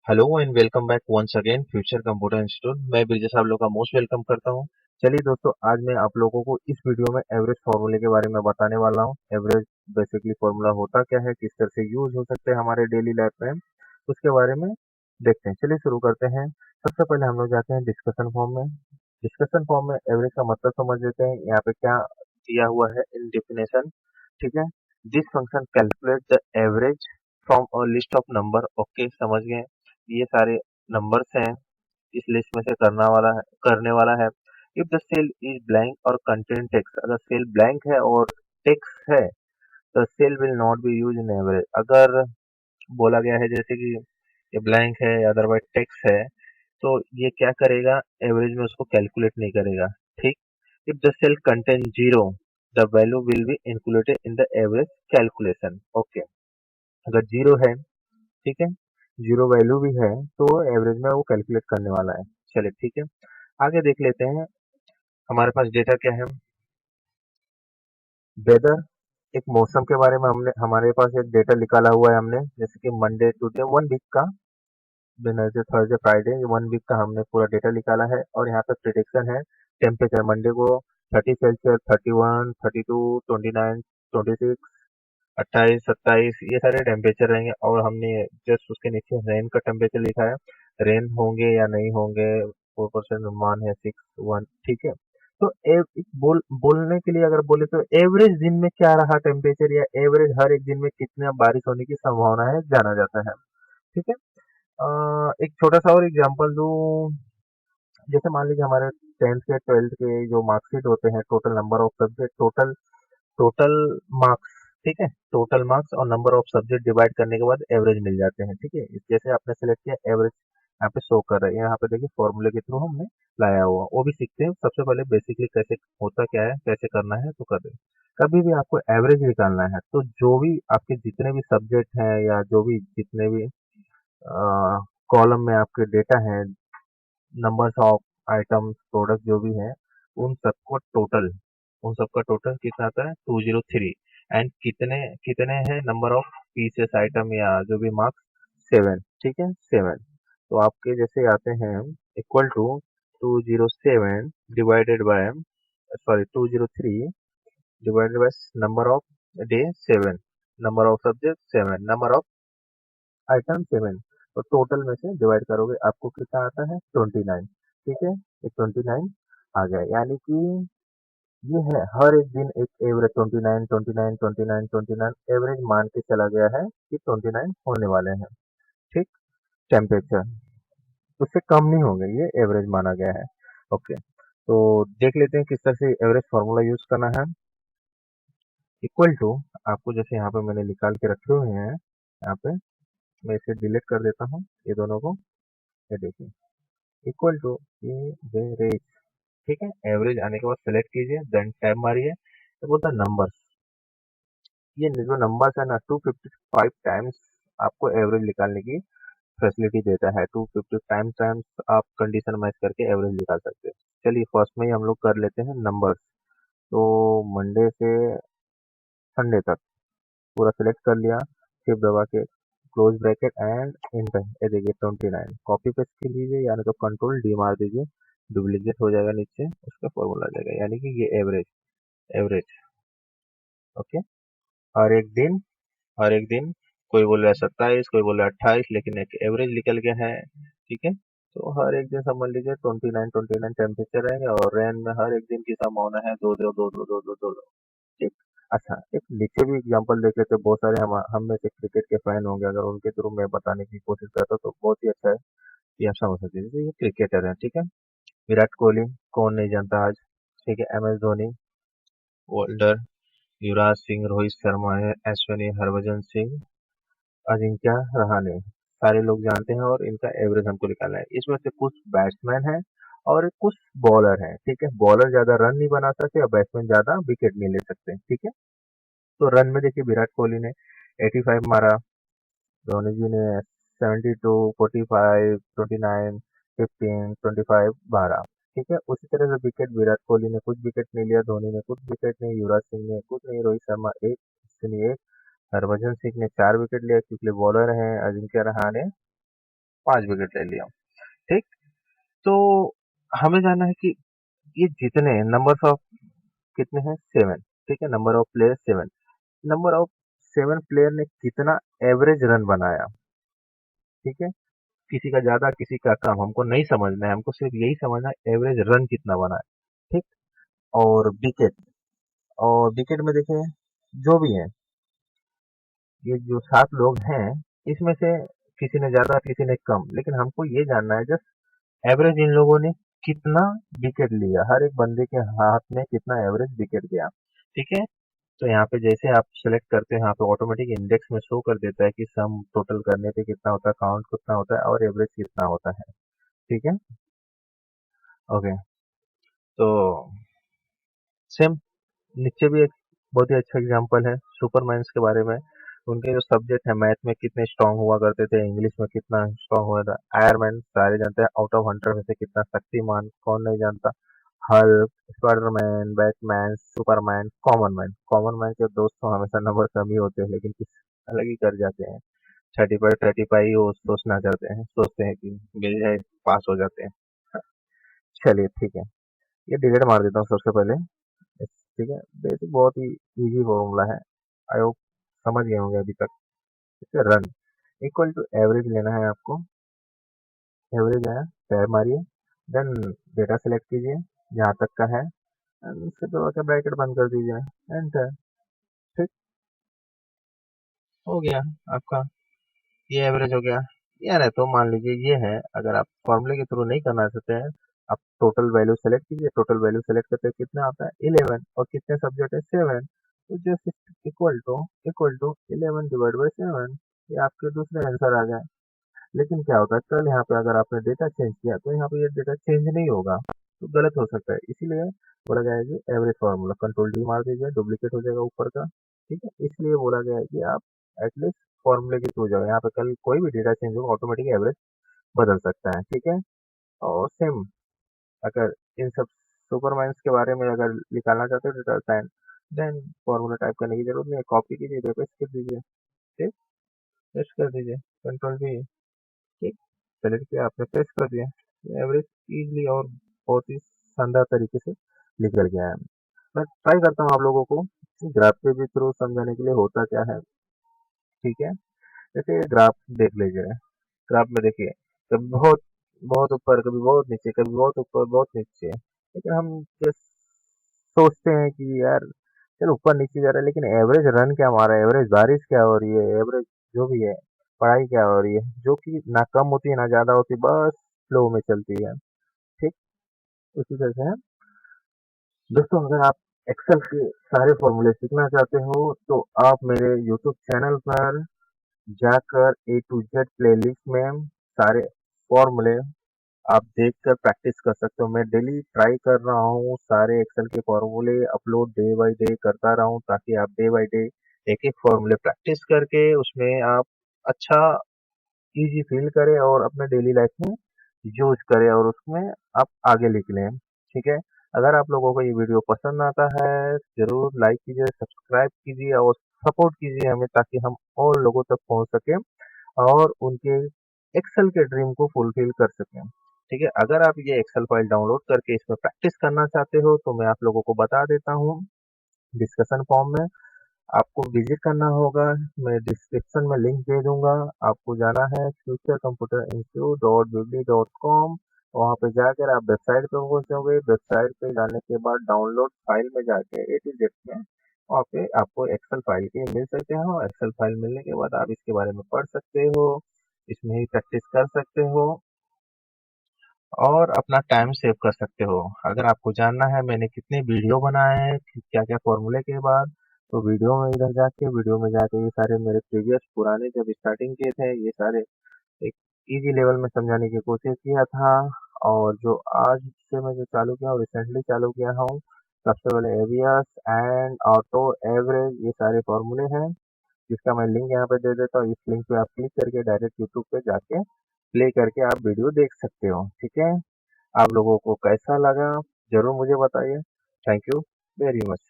Hello and welcome back once again Future Computer Institute. मैं ब्रिजेश आप लोग का मोस्ट वेलकम करता हूं। चलिए दोस्तों, आज मैं आप लोगों को इस वीडियो में एवरेज फार्मूले के बारे में बताने वाला हूं। एवरेज बेसिकली फार्मूला होता क्या है, किस तरह से यूज हो सकते हैं हमारे डेली लाइफ में, उसके बारे में देखते हैं। चलिए शुरू करते हैं। सबसे पहले हम लोग जाते हैं डिस्कशन फॉर्म में। डिस्कशन फॉर्म में एवरेज का मतलब समझ लेते हैं। यहाँ पे क्या दिया हुआ है इन डेफिनेशन, ठीक है। This function calculate the average from a list of number. Okay, समझ गए। ये सारे नंबर्स हैं, इस लिस्ट में से करने वाला है। If the cell is blank और कंटेन टेक्स्ट, अगर सेल ब्लैंक है और टेक्स्ट है तो cell will not be use in average. अगर बोला गया है जैसे कि ये ब्लैंक है या अदरवाइज टेक्स्ट है, तो ये क्या करेगा, एवरेज में उसको कैलकुलेट नहीं करेगा। ठीक। If the cell contain zero, the value will be included in the average calculation. Okay, अगर जीरो है, ठीक है, जीरो वैल्यू भी है, तो एवरेज में वो कैलकुलेट करने वाला है। चलिए ठीक है, आगे देख लेते हैं। हमारे पास डेटा क्या है, वेदर, एक मौसम के बारे में हमने हमारे पास एक डेटा निकाला हुआ है हमने, जैसे कि मंडे टुडे 1 वीक का, वेडनेसडे थर्सडे फ्राइडे, 1 वीक का हमने पूरा डेटा निकाला है। और यहाँ पे प्रिडिक्शन है टेम्परेचर मंडे को 30 सेल्सियस, 31, 32, 29, 26, 28, 27, ये सारे टेम्परेचर रहेंगे। और हमने जस्ट उसके नीचे रेन का टेम्परेचर लिखा है, रेन होंगे या नहीं होंगे, 4% अनुमान है, 6, 1, ठीक है। तो बोलने के लिए अगर बोले तो एवरेज दिन में क्या रहा टेम्परेचर, या एवरेज हर एक दिन में कितना बारिश होने की संभावना है, जाना जाता है। ठीक है। एक छोटा सा और एग्जांपल दूं। जैसे मान लीजिए हमारे 10th के 12th के जो मार्कशीट होते हैं, total number of subject, total total marks, ठीक है, टोटल मार्क्स और नंबर ऑफ सब्जेक्ट डिवाइड करने के बाद एवरेज मिल जाते हैं। ठीक है, जैसे आपने सेलेक्ट किया एवरेज, यहाँ पे शो कर रहा है। यहाँ पे देखिए फॉर्मूले के थ्रू हमने लाया हुआ, वो भी सीखते हैं। सबसे पहले बेसिकली कैसे होता क्या है, कैसे करना है, तो कर दें। कभी भी आपको एवरेज निकालना है तो जो भी आपके जितने भी सब्जेक्ट हैं, या जो भी जितने भी कॉलम में आपके डेटा हैं, नंबर्स ऑफ आइटम्स, प्रोडक्ट जो भी है, उन सबको टोटल, उन सबका टोटल कितना आता है, 203। एंड कितने कितने हैं नंबर ऑफ पीसेस आइटम या जो भी मार्क्स, 7, ठीक है, 7। तो आपके जैसे आते हैं equal to 207 divided by, sorry 203 divided by number of day 7, number of subject 7, number of item 7। तो टोटल में से डिवाइड करोगे आपको कितना आता है, 29। ठीक है, ये 29 आ गया। यानी कि ये है हर एक दिन एक एवरेज 29, 29, 29, 29 एवरेज मान के चला गया है कि 29 होने वाले हैं। ठीक। टेम्परेचर उससे कम नहीं होंगे, ये एवरेज माना गया है। ओके, तो देख लेते हैं किस तरह से एवरेज फार्मूला यूज करना है। इक्वल टू, आपको जैसे यहाँ पे मैंने निकाल के रखे हुए हैं, यहाँ पे मैं इसे डिलीट कर देता हूँ, ये दोनों को। ये देखिए, इक्वल टू एवरेज, ठीक है। एवरेज आने के बाद सेलेक्ट कीजिए, देन टैब मारिए, तो बोलता है नंबर्स। ये जो नंबर्स है ना, 255 टाइम्स आपको एवरेज निकालने की फैसिलिटी देता है। 250 टाइम्स आप कंडीशन मैच करके एवरेज निकाल सकते हैं। चलिए फर्स्ट में ही हम लोग कर लेते हैं नंबर्स। तो मंडे से संडे तक पूरा सिलेक्ट कर लिया, शिफ्ट दबा के क्लोज ब्रैकेट एंड इंटर। ये देखिए 29 कॉपी पेस्ट कर लीजिए, यानी तो कंट्रोल डी मार दीजिए, डुप्लीकेट हो जाएगा, नीचे उसका फॉर्मूला आ जाएगा, यानी कि ये एवरेज, एवरेज। ओके, हर एक दिन, हर एक दिन, कोई बोल रहा है 27, कोई बोल रहा है 28, लेकिन एक एवरेज निकल गया है। ठीक है, तो हर एक दिन समझ लीजिए 29 टेम्परेचर रहेंगे, और रेन में हर एक दिन की संभावना है 2 2 2 2 2 2 2। ठीक। अच्छा, एक नीचे भी एग्जांपल देख लेते हैं। बहुत सारे हम में से क्रिकेट के फैन होंगे, अगर उनके थ्रू मैं बताने की कोशिश करता तो बहुत ही अच्छा है कि आप समझ सकते हैं। जैसे ये क्रिकेटर है, ठीक है, विराट कोहली, कौन नहीं जानता आज, ठीक है, MS धोनी, ओल्डर, युवराज सिंह, रोहित शर्मा है, अश्विनी, हरभजन सिंह, अजिंक्य रहाणे, सारे लोग जानते हैं। और इनका एवरेज हमको निकालना है। इसमें से कुछ बैट्समैन है और कुछ बॉलर हैं, ठीक है। बॉलर ज्यादा रन नहीं बना सकते और बैट्समैन ज्यादा विकेट नहीं ले सकते, ठीक है। तो रन में देखिए विराट कोहली ने 85 मारा, धोनी जी ने 72, 45, 29, 15, 25 12, ठीक है। उसी तरह से विकेट विराट कोहली ने कुछ विकेट नहीं लिया, धोनी ने कुछ विकेट नहीं, युवराज सिंह ने कुछ नहीं, रोहित शर्मा एक, अश्विनी एक, हरभजन सिंह ने 4 विकेट लिया, क्योंकि बॉलर हैं, अजिंक्य रहाणे 5 विकेट ले लिया। ठीक, तो हमें जानना है कि ये जितने नंबर्स ऑफ कितने हैं 7, ठीक है, number of player 7, number of 7 player ने कितना एवरेज रन बनाया, ठीक है, किसी का ज्यादा किसी का कम हमको नहीं समझना है, हमको सिर्फ यही समझना है एवरेज रन कितना बना है। ठीक, और विकेट, और विकेट में देखें जो भी है, ये जो 7 लोग हैं इसमें से किसी ने ज्यादा किसी ने कम, लेकिन हमको ये जानना है जस्ट एवरेज इन लोगों ने कितना विकेट लिया, हर एक बंदे के हाथ में कितना एवरेज विकेट गया। ठीक है, तो यहाँ पे जैसे आप सेलेक्ट करते हैं यहाँ पे ऑटोमेटिक इंडेक्स में शो कर देता है कि सम टोटल करने पे कितना होता है, काउंट कितना होता है और एवरेज कितना होता है। ठीक है, ओके, तो सेम नीचे भी एक बहुत ही अच्छा एग्जांपल है सुपरमैन्स के बारे में। उनके जो सब्जेक्ट है मैथ में कितने स्ट्रांग हुआ करते थे, इंग्लिश में कितना स्ट्रांग हुआ था। आयरमैन सारे जानते हैं, आउट ऑफ 100 में से कितना, शक्तिमान कौन नहीं जानता, Hulk, Spiderman, Batman, Superman, common man. Common man के दोस्त तो हमेशा नंबर कम ही होते हैं लेकिन कुछ अलग ही कर जाते हैं। 35 वो सोचना चाहते हैं, सोचते हैं कि मिल जाए, पास हो जाते हैं। चलिए ठीक है, ये डिलीट मार देता हूँ सबसे पहले। ठीक है, बेसिक बहुत ही इजी फॉर्मूला है, आई होप समझ गए होंगे अभी तक। ठीक है, रन इक्वल टू एवरेज लेना है आपको, एवरेज है, टैब मारिए, देन डेटा सेलेक्ट कीजिए जहाँ तक का है, and उसके दबा के ब्रैकेट बंद कर दीजिए, एंटर। ठीक, हो गया आपका, ये एवरेज हो गया। यार है तो मान लीजिए ये है, अगर आप फॉर्मूले के थ्रू नहीं करना चाहते हैं, आप टोटल वैल्यू सेलेक्ट कीजिए, टोटल वैल्यू सेलेक्ट करते कितना आता है 11 और कितने सब्जेक्ट है 7, तो just equal to 11 divide by 7, ये आपके दूसरे आंसर आ गए। लेकिन क्या होता है कल यहाँ पे अगर आपने डेटा चेंज किया तो यहाँ पे ये डेटा चेंज नहीं होगा, तो गलत हो सकता है, इसीलिए बोला गया है कि एवरेज फार्मूला कंट्रोल डी मार दीजिए, डुप्लीकेट हो जाएगा ऊपर का। ठीक है, इसलिए बोला गया है कि आप एटलीस्ट फॉर्मूले के थ्रू जाओ, यहाँ पे कल कोई भी डेटा चेंज होगा ऑटोमेटिक एवरेज बदल सकता है। ठीक है, और सेम अगर इन सब सुपरमाइंस के बारे में अगर निकालना चाहते हो data science, then formula type करने की जरूरत नहीं है, कॉपी कीजिए, पेस्ट कर दीजिए। ठीक, पेस्ट कर दीजिए, कंट्रोल भी। ठीक, सेलेक्ट किया आपने, पेस्ट कर दिया, एवरेज इजीली और बहुत ही शानदार तरीके से निकल गया है। मैं ट्राई करता हूँ आप लोगों को ग्राफ के भी थ्रू समझाने के लिए होता क्या है। ठीक है, जैसे ग्राफ देख लीजिए, ग्राफ में देखिए कभी बहुत बहुत ऊपर, कभी बहुत नीचे, कभी बहुत ऊपर बहुत नीचे, लेकिन हम just सोचते हैं कि यार चलो ऊपर नीचे जा रहा है, लेकिन एवरेज रन क्या मारा है, एवरेज बारिश क्या हो रही है, एवरेज जो भी है पढ़ाई क्या हो रही है, जो कि ना कम होती है ना ज्यादा होती, बस फ्लो में चलती है। ठीक, उसी तरह से है दोस्तों, अगर आप एक्सेल के सारे फॉर्मूले सीखना चाहते हो तो आप मेरे यूट्यूब चैनल पर जाकर A to Z प्लेलिस्ट में सारे फॉर्मूले आप देखकर प्रैक्टिस कर सकते हो। मैं डेली ट्राई कर रहा हूँ सारे एक्सेल के फॉर्मूले अपलोड डे बाय डे करता रहा हूँ, ताकि आप डे बाय डे एक एक फॉर्मूले प्रैक्टिस करके उसमें आप अच्छा इजी फील करें और अपने डेली लाइफ में यूज करें और उसमें आप आगे निकलें। ठीक है, अगर आप लोगों को ये वीडियो पसंद आता है जरूर लाइक कीजिए, सब्सक्राइब कीजिए और सपोर्ट कीजिए हमें, ताकि हम और लोगों तक पहुंच सके और उनके एक्सेल के ड्रीम को फुलफिल कर सकें। ठीक है, अगर आप ये एक्सेल फाइल डाउनलोड करके इसमें प्रैक्टिस करना चाहते हो तो मैं आप लोगों को बता देता हूँ, डिस्कशन फॉर्म में आपको विजिट करना होगा, मैं डिस्क्रिप्शन में लिंक दे दूंगा। आपको जाना है futurecomputerinstitute.weebly.com, वहाँ पे जाकर आप वेबसाइट पे पहुंचोगे, वेबसाइट पे जाने के बाद डाउनलोड फाइल में जाके A to Z में वहाँ पे आपको एक्सेल फाइल के मिल सकते हो। एक्सेल फाइल मिलने के बाद आप इसके बारे में पढ़ सकते हो, इसमें ही प्रैक्टिस कर सकते हो और अपना टाइम सेव कर सकते हो। अगर आपको जानना है मैंने कितने वीडियो बनाए हैं क्या क्या फॉर्मूले के बाद, तो वीडियो में जाके ये सारे मेरे प्रीवियस पुराने जब स्टार्टिंग किए थे ये सारे एक इजी लेवल में समझाने की कोशिश किया था। और जो आज से मैं जो चालू किया हूँ, रिसेंटली चालू किया हूँ, सबसे पहले एवियस एंड ऑटो एवरेज, ये सारे फॉर्मूले हैं जिसका मैं लिंक यहाँ पे दे देता हूँ। इस लिंक पे आप क्लिक करके डायरेक्ट यूट्यूब पे जाके प्ले करके आप वीडियो देख सकते हो। ठीक है, आप लोगों को कैसा लगा जरूर मुझे बताइए। Thank you very much.